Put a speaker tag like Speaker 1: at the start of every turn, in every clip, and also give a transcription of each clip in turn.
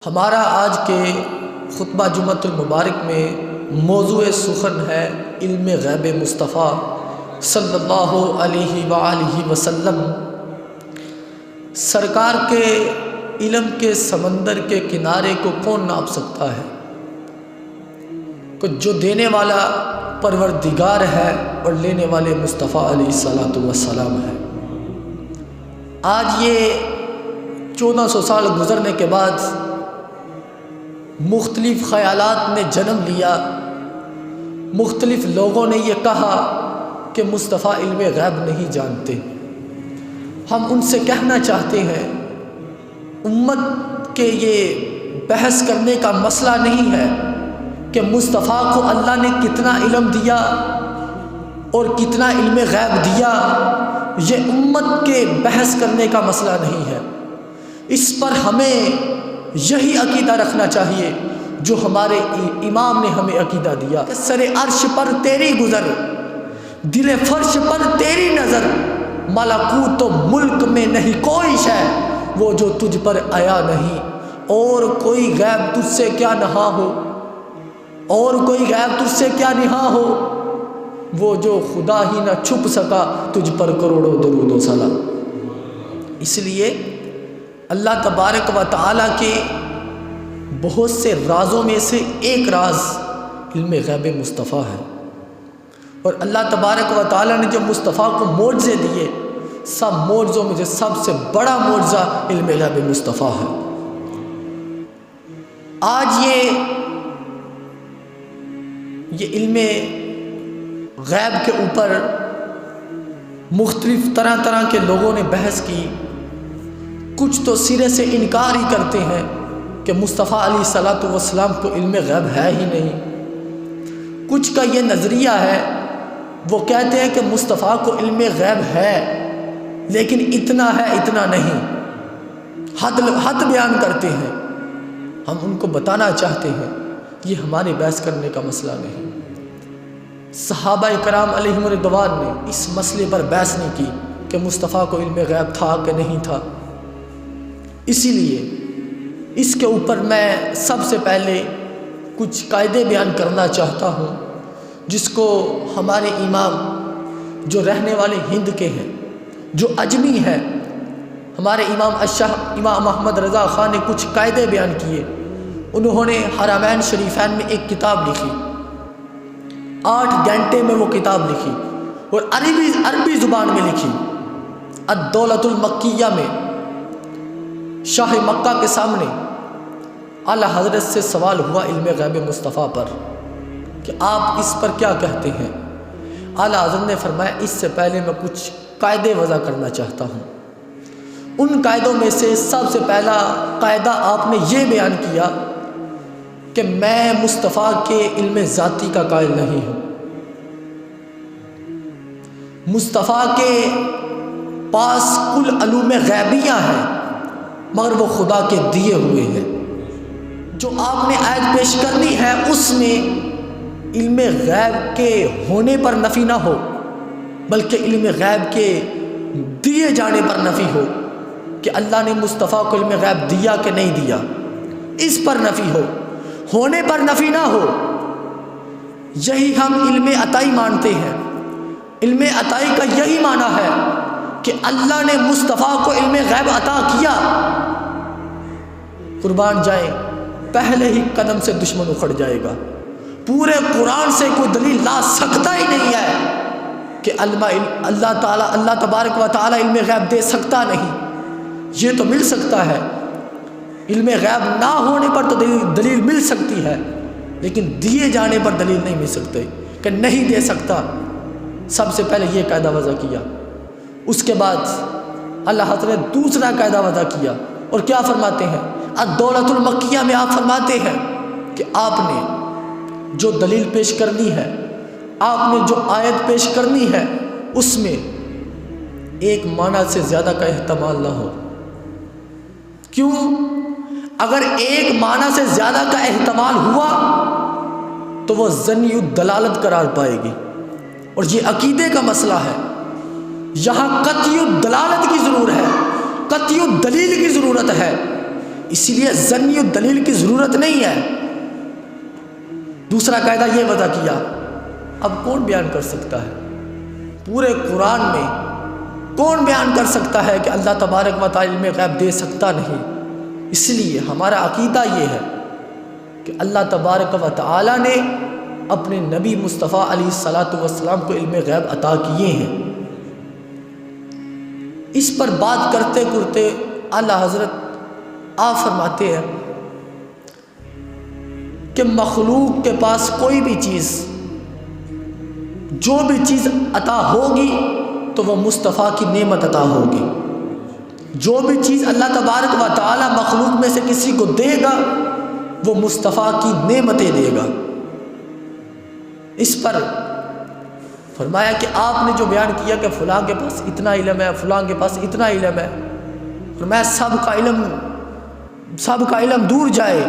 Speaker 1: ہمارا آج کے خطبہ جمعۃ المبارک میں موضوع سخن ہے علم غیب مصطفیٰ صلی اللہ علیہ وآلہ وسلم۔ سرکار کے علم کے سمندر کے کنارے کو کون ناپ سکتا ہے؟ کہ جو دینے والا پروردگار ہے اور لینے والے مصطفیٰ علیہ الصلاۃ والسلام ہے۔ آج یہ 1400 سال گزرنے کے بعد مختلف خیالات نے جنم لیا، مختلف لوگوں نے یہ کہا کہ مصطفیٰ علم غیب نہیں جانتے۔ ہم ان سے کہنا چاہتے ہیں امت کے یہ بحث کرنے کا مسئلہ نہیں ہے کہ مصطفیٰ کو اللہ نے کتنا علم دیا اور کتنا علم غیب دیا، یہ امت کے بحث کرنے کا مسئلہ نہیں ہے۔ اس پر ہمیں یہی عقیدہ رکھنا چاہیے جو ہمارے امام نے ہمیں عقیدہ دیا۔ سر عرش پر تیری گزر، دل فرش پر تیری نظر، ملکوت و ملک میں نہیں کوئی شے وہ جو تجھ پر آیا نہیں، اور کوئی غیب تجھ سے کیا نہا ہو، اور کوئی غیب تجھ سے کیا نہا ہو، وہ جو خدا ہی نہ چھپ سکا تجھ پر کروڑوں درود و سلام۔ اس لیے اللہ تبارک و تعالیٰ کے بہت سے رازوں میں سے ایک راز علم غیب مصطفیٰ ہے، اور اللہ تبارک و تعالیٰ نے جو مصطفیٰ کو معجزے دیے، سب معجزوں میں سے سب سے بڑا معجزہ علم غیب مصطفیٰ ہے۔ آج یہ علم غیب کے اوپر مختلف طرح طرح کے لوگوں نے بحث کی۔ کچھ تو سرے سے انکار ہی کرتے ہیں کہ مصطفیٰ علیہ الصلاۃ والسلام کو علم غیب ہے ہی نہیں۔ کچھ کا یہ نظریہ ہے، وہ کہتے ہیں کہ مصطفیٰ کو علم غیب ہے لیکن اتنا ہے اتنا نہیں، حد بیان کرتے ہیں۔ ہم ان کو بتانا چاہتے ہیں یہ ہمارے بحث کرنے کا مسئلہ نہیں۔ صحابہ کرام علیہم رضوان نے اس مسئلے پر بحث نہیں کی کہ مصطفیٰ کو علم غیب تھا کہ نہیں تھا۔ اسی لیے اس کے اوپر میں سب سے پہلے کچھ قاعدے بیان کرنا چاہتا ہوں، جس کو ہمارے امام جو رہنے والے ہند کے ہیں، جو اجمی ہیں، ہمارے امام احمد رضا خان نے کچھ قاعدے بیان کیے۔ انہوں نے حرمین شریفین میں ایک کتاب لکھی، 8 گھنٹے میں وہ کتاب لکھی، اور عربی زبان میں لکھی۔ الدولۃ المکیہ میں شاہ مکہ کے سامنے اعلیٰ حضرت سے سوال ہوا علم غیب مصطفیٰ پر کہ آپ اس پر کیا کہتے ہیں۔ اعلیٰ حضرت نے فرمایا اس سے پہلے میں کچھ قاعدے وضع کرنا چاہتا ہوں۔ ان قاعدوں میں سے سب سے پہلا قاعدہ آپ نے یہ بیان کیا کہ میں مصطفیٰ کے علم ذاتی کا قائل نہیں ہوں۔ مصطفیٰ کے پاس کل علوم غیبیہ ہیں مگر وہ خدا کے دیے ہوئے ہیں۔ جو آپ نے آیت پیش کرنی ہے اس میں علم غیب کے ہونے پر نفی نہ ہو، بلکہ علم غیب کے دیے جانے پر نفی ہو کہ اللہ نے مصطفیٰ کو علم غیب دیا کہ نہیں دیا، اس پر نفی ہو، ہونے پر نفی نہ ہو۔ یہی ہم علم عطائی مانتے ہیں۔ علم عطائی کا یہی معنی ہے کہ اللہ نے مصطفیٰ کو علم غیب عطا کیا۔ قربان جائیں، پہلے ہی قدم سے دشمن اکھڑ جائے گا۔ پورے قرآن سے کوئی دلیل لا سکتا ہی نہیں ہے کہ اللہ تبارک و تعالیٰ علم غیب دے سکتا نہیں۔ یہ تو مل سکتا ہے، علم غیب نہ ہونے پر تو دلیل مل سکتی ہے، لیکن دیے جانے پر دلیل نہیں مل سکتے کہ نہیں دے سکتا۔ سب سے پہلے یہ قاعدہ وضع کیا۔ اس کے بعد اللہ حضرت نے دوسرا قاعدہ وضع کیا، اور کیا فرماتے ہیں؟ الدولۃ المکیہ میں آپ فرماتے ہیں کہ آپ نے جو دلیل پیش کرنی ہے، آپ نے جو آیت پیش کرنی ہے، اس میں ایک معنی سے زیادہ کا احتمال نہ ہو۔ کیوں؟ اگر ایک معنی سے زیادہ کا احتمال ہوا تو وہ ظنی الدلالت قرار پائے گی، اور یہ عقیدے کا مسئلہ ہے۔ یہاں قطعی الدلالت کی ضرورت ہے، قطعی الدلیل کی ضرورت ہے اسی لیے ظنی الدلیل کی ضرورت نہیں ہے۔ دوسرا قاعدہ یہ وضع کیا، اب کون بیان کر سکتا ہے پورے قرآن میں، کون بیان کر سکتا ہے کہ اللہ تبارک و تعالی علم غیب دے سکتا نہیں؟ اس لیے ہمارا عقیدہ یہ ہے کہ اللہ تبارک و تعالی نے اپنے نبی مصطفیٰ علیہ الصلاۃ والسلام کو علم غیب عطا کیے ہیں۔ اس پر بات کرتے کرتے اعلیٰ حضرت آپ فرماتے ہیں کہ مخلوق کے پاس کوئی بھی چیز، جو بھی چیز عطا ہوگی تو وہ مصطفیٰ کی نعمت عطا ہوگی۔ جو بھی چیز اللہ تبارک و تعالی مخلوق میں سے کسی کو دے گا وہ مصطفیٰ کی نعمتیں دے گا۔ اس پر فرمایا کہ آپ نے جو بیان کیا کہ فلاں کے پاس اتنا علم ہے، فلاں کے پاس اتنا علم ہے، فرمایا سب کا علم دور جائے،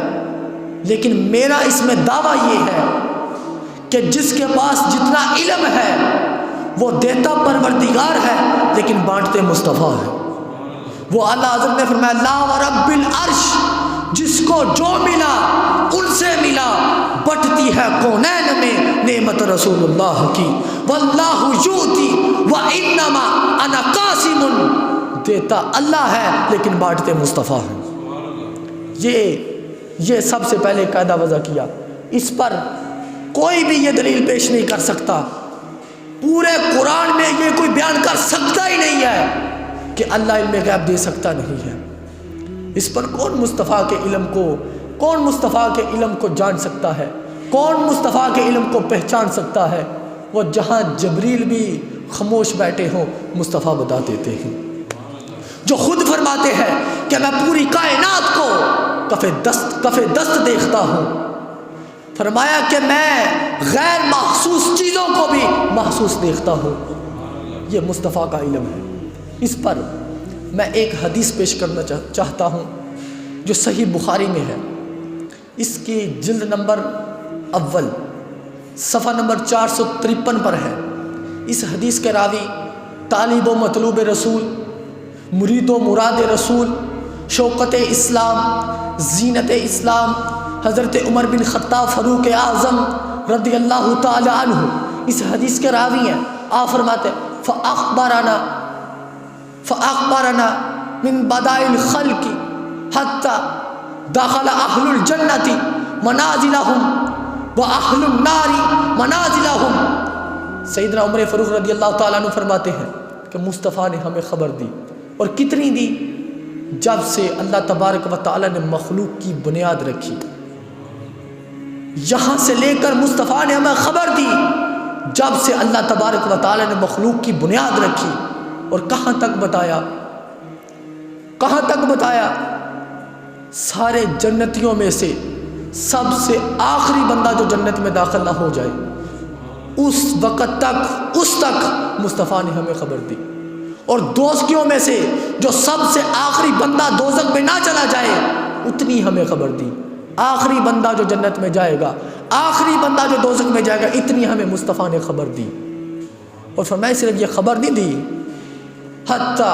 Speaker 1: لیکن میرا اس میں دعویٰ یہ ہے کہ جس کے پاس جتنا علم ہے وہ دیتا پروردگار ہے لیکن بانٹتے مصطفیٰ ہے۔ وہ اعلیٰ حضرت نے فرمایا لا ورب العرش، جس کو جو ملا ان سے ملا، بٹتی ہے کونین میں نعمت رسول اللہ کی، واللہ یؤتی وانما انا قاسم، دیتا اللہ ہے لیکن بانٹتے مصطفیٰ ہیں۔ یہ سب سے پہلے قاعدہ وضع کیا، اس پر کوئی بھی یہ دلیل پیش نہیں کر سکتا، پورے قرآن میں یہ کوئی بیان کر سکتا ہی نہیں ہے کہ اللہ علم غیب دے سکتا نہیں ہے۔ اس پر کون مصطفیٰ کے علم کو جان سکتا ہے؟ کون مصطفیٰ کے علم کو پہچان سکتا ہے؟ وہ جہاں جبریل بھی خاموش بیٹھے ہوں مصطفیٰ بتا دیتے ہیں، جو خود فرماتے ہیں کہ میں پوری کائنات کو کف دست دیکھتا ہوں، فرمایا کہ میں غیر محسوس چیزوں کو بھی محسوس دیکھتا ہوں۔ یہ مصطفیٰ کا علم ہے۔ اس پر میں ایک حدیث پیش کرنا چاہتا ہوں جو صحیح بخاری میں ہے، اس کی جلد نمبر اول صفحہ نمبر 453 پر ہے۔ اس حدیث کے راوی طالب و مطلوب رسول، مرید و مراد رسول، شوکت اسلام، زینت اسلام، حضرت عمر بن خطاب فاروق اعظم رضی اللہ تعالی عنہ اس حدیث کے راوی ہیں۔ آپ فرماتے فأخبرنا من بدائع الخلق حتى دخل أهل الجنة منازلهم وأهل النار منازلهم۔ سیدنا عمر فاروق رضی اللہ تعالیٰ عنہ فرماتے ہیں کہ مصطفیٰ نے ہمیں خبر دی، اور کتنی دی؟ جب سے اللہ تبارک و تعالیٰ نے مخلوق کی بنیاد رکھی، یہاں سے لے کر مصطفیٰ نے ہمیں خبر دی جب سے اللہ تبارک و تعالیٰ نے مخلوق کی بنیاد رکھی۔ اور کہاں تک بتایا؟ سارے جنتیوں میں سے سب سے آخری بندہ جو جنت میں داخل نہ ہو جائے، اس وقت تک مصطفیٰ نے ہمیں خبر دی، اور دوزخیوں میں سے جو سب سے آخری بندہ دوزخ میں نہ چلا جائے اتنی ہمیں خبر دی۔ آخری بندہ جو جنت میں جائے گا، آخری بندہ جو دوزخ میں جائے گا، اتنی ہمیں مصطفیٰ نے خبر دی۔ اور فرمایا صرف یہ خبر نہیں دی، حتی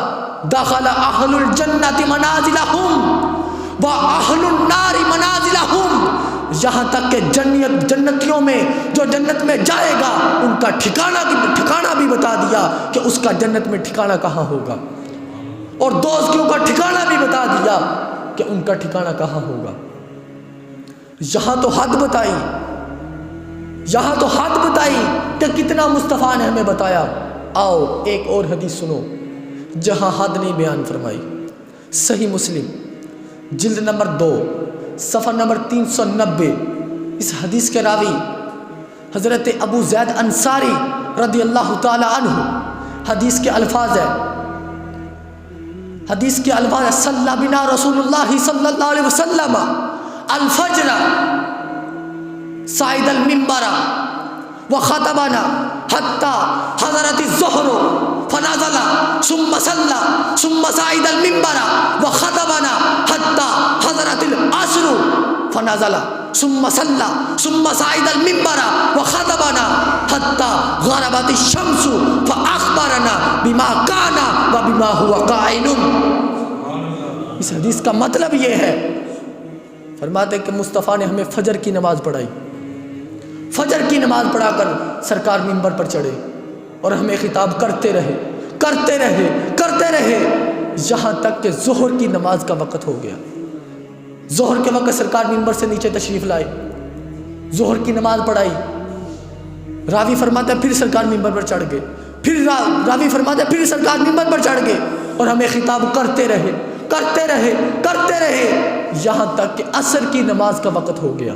Speaker 1: دخل اہل الجنت منازلہم و اہل النار منازلہم، یہاں تک کہ جنتیوں میں جو جنت میں جائے گا ان کا ٹھکانہ بھی بتا دیا کہ اس کا جنت میں ٹھکانہ کہاں ہوگا، اور دوزخیوں کا ٹھکانہ بھی بتا دیا کہ ان کا ٹھکانہ کہاں ہوگا۔ یہاں تو حد بتائی کہ کتنا مصطفیٰ نے ہمیں بتایا۔ آؤ ایک اور حدیث سنو جہاں حد نہیں بیان فرمائی۔ صحیح مسلم جلد نمبر 2 صفحہ نمبر 390، اس حدیث کے راوی حضرت ابو زید انصاری رضی اللہ تعالی عنہ، حدیث کے الفاظ ہے صلی بنا رسول اللہ صلی اللہ علیہ وسلم الفجر صعد المنبر وخطبنا حتى حضرت الظهر فنزل ثم صلى ثم صعد المنبر وخطبنا حتى حضرت العصر فنزل ثم صلى ثم صعد المنبر وخطبنا حتى غربت الشمس فأخبرنا بما كان وبما هو قائل۔ اس حدیث کا مطلب یہ ہے، فرماتے ہیں کہ مصطفیٰ نے ہمیں فجر کی نماز پڑھائی، فجر کی نماز پڑھا کر سرکار منبر پر چڑھے اور ہمیں خطاب کرتے رہے کرتے رہے کرتے رہے یہاں تک کہ ظہر کی نماز کا وقت ہو گیا۔ ظہر کے وقت سرکار منبر سے نیچے تشریف لائے، ظہر کی نماز پڑھائی، راوی فرماتا ہے پھر سرکار منبر پر چڑھ گئے، پھر راوی فرماتا ہے پھر سرکار منبر پر چڑھ گئے اور ہمیں خطاب کرتے رہے کرتے رہے کرتے رہے یہاں تک کہ عصر کی نماز کا وقت ہو گیا۔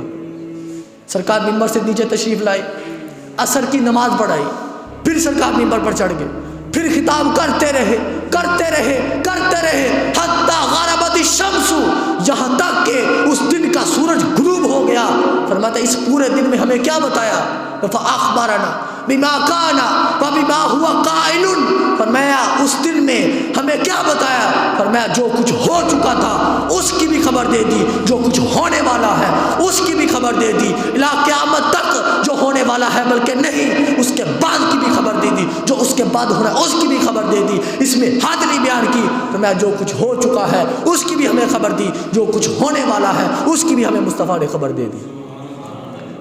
Speaker 1: سرکار منبر سے نیچے تشریف لائے، عصر کی نماز پڑھائی، پھر سرکار منبر پر چڑھ گئے، پھر خطاب کرتے رہے کرتے رہے کرتے رہے حتی غربت الشمس، یہاں تک کہ اس دن کا سورج غروب ہو گیا۔ فرماتا ہے اس پورے دن میں ہمیں کیا بتایا؟ فاخبرنا بما کان وبما هو قائل، فرمایا اس دن میں ہمیں کیا بتایا؟ فرمایا جو کچھ ہو چکا تھا اس کی بھی خبر دے دی، جو کچھ ہونے والا ہے اس کی بھی خبر دے دی، الی قیامت تک جو ہونے والا ہے بلکہ نہیں اس کے بعد کی بھی خبر دے دی، جو اس کے بعد ہونا ہے اس کی بھی خبر دے دی، اس میں حد نہیں بیان کی۔ فرمایا جو کچھ ہو چکا ہے اس کی بھی ہمیں خبر دی، جو کچھ ہونے والا ہے اس کی بھی ہمیں مصطفیٰ نے خبر دے دی۔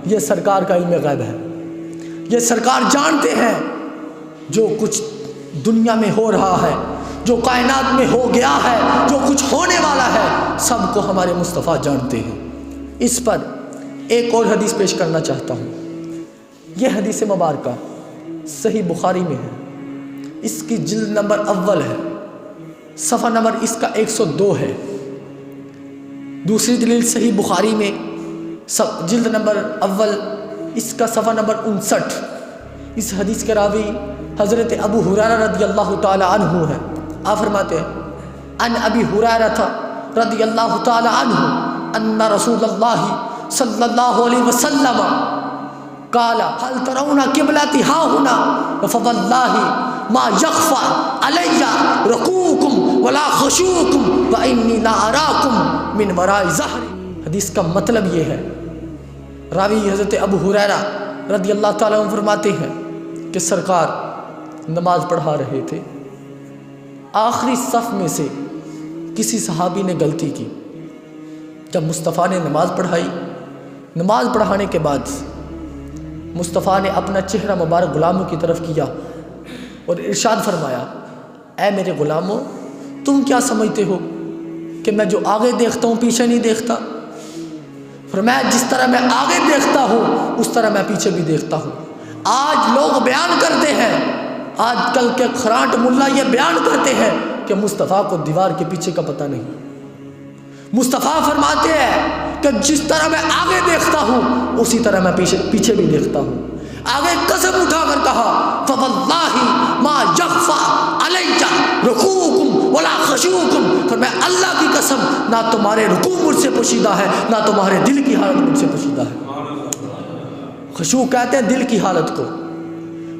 Speaker 1: یہ سرکار کا علم غیب ہے، یہ سرکار جانتے ہیں جو کچھ دنیا میں ہو رہا ہے، جو کائنات میں ہو گیا ہے، جو کچھ ہونے والا ہے، سب کو ہمارے مصطفیٰ جانتے ہیں۔ اس پر ایک اور حدیث پیش کرنا چاہتا ہوں۔ یہ حدیث مبارکہ صحیح بخاری میں ہے، اس کی جلد نمبر اول ہے، صفحہ نمبر اس کا 102 ہے۔ دوسری دلیل صحیح بخاری میں جلد نمبر اول اس کا صفحہ نمبر 59۔ اس حدیث کے راوی حضرت ابو ہریرہ رضی اللہ تعالی عنہ ہے۔ آپ فرماتے ہیں ان ابی ہریرہ رضی اللہ تعالی عنہ ان رسول اللہ صلی اللہ علیہ وسلم قال هل ترون قبلتي ها هنا فوالله ما يخفى علي ركوعكم ولا خشوعكم واني لا اراكم من وراء ظهري۔ حدیث کا مطلب یہ ہے، راوی حضرت ابو ہریرہ رضی اللہ تعالیٰ عنہ فرماتے ہیں کہ سرکار نماز پڑھا رہے تھے، آخری صف میں سے کسی صحابی نے غلطی کی۔ جب مصطفیٰ نے نماز پڑھائی، نماز پڑھانے کے بعد مصطفیٰ نے اپنا چہرہ مبارک غلاموں کی طرف کیا اور ارشاد فرمایا، اے میرے غلاموں، تم کیا سمجھتے ہو کہ میں جو آگے دیکھتا ہوں پیچھے نہیں دیکھتا؟ فرمایا جس طرح میں آگے دیکھتا ہوں اس طرح میں پیچھے بھی دیکھتا ہوں۔ آج لوگ بیان کرتے ہیں، آج کل کے کھرانٹ ملا یہ بیان کرتے ہیں کہ مصطفیٰ کو دیوار کے پیچھے کا پتہ نہیں۔ مصطفیٰ فرماتے ہیں کہ جس طرح میں آگے دیکھتا ہوں اسی طرح میں پیچھے بھی دیکھتا ہوں۔ آگے قسم اٹھا کر کہا فواللہ ما یخفی علی رکوعکم ولا خشوعکم، فرمایا اللہ کی قسم نہ تمہارے رکوع مجھ سے پوشیدہ ہے نہ تمہارے دل کی حالت مجھ سے پوشیدہ ہے۔ خشوع کہتے ہیں دل کی حالت کو۔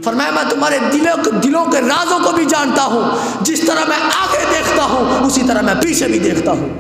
Speaker 1: فرمایا میں تمہارے دلوں کے رازوں کو بھی جانتا ہوں، جس طرح میں آگے دیکھتا ہوں اسی طرح میں پیچھے بھی دیکھتا ہوں۔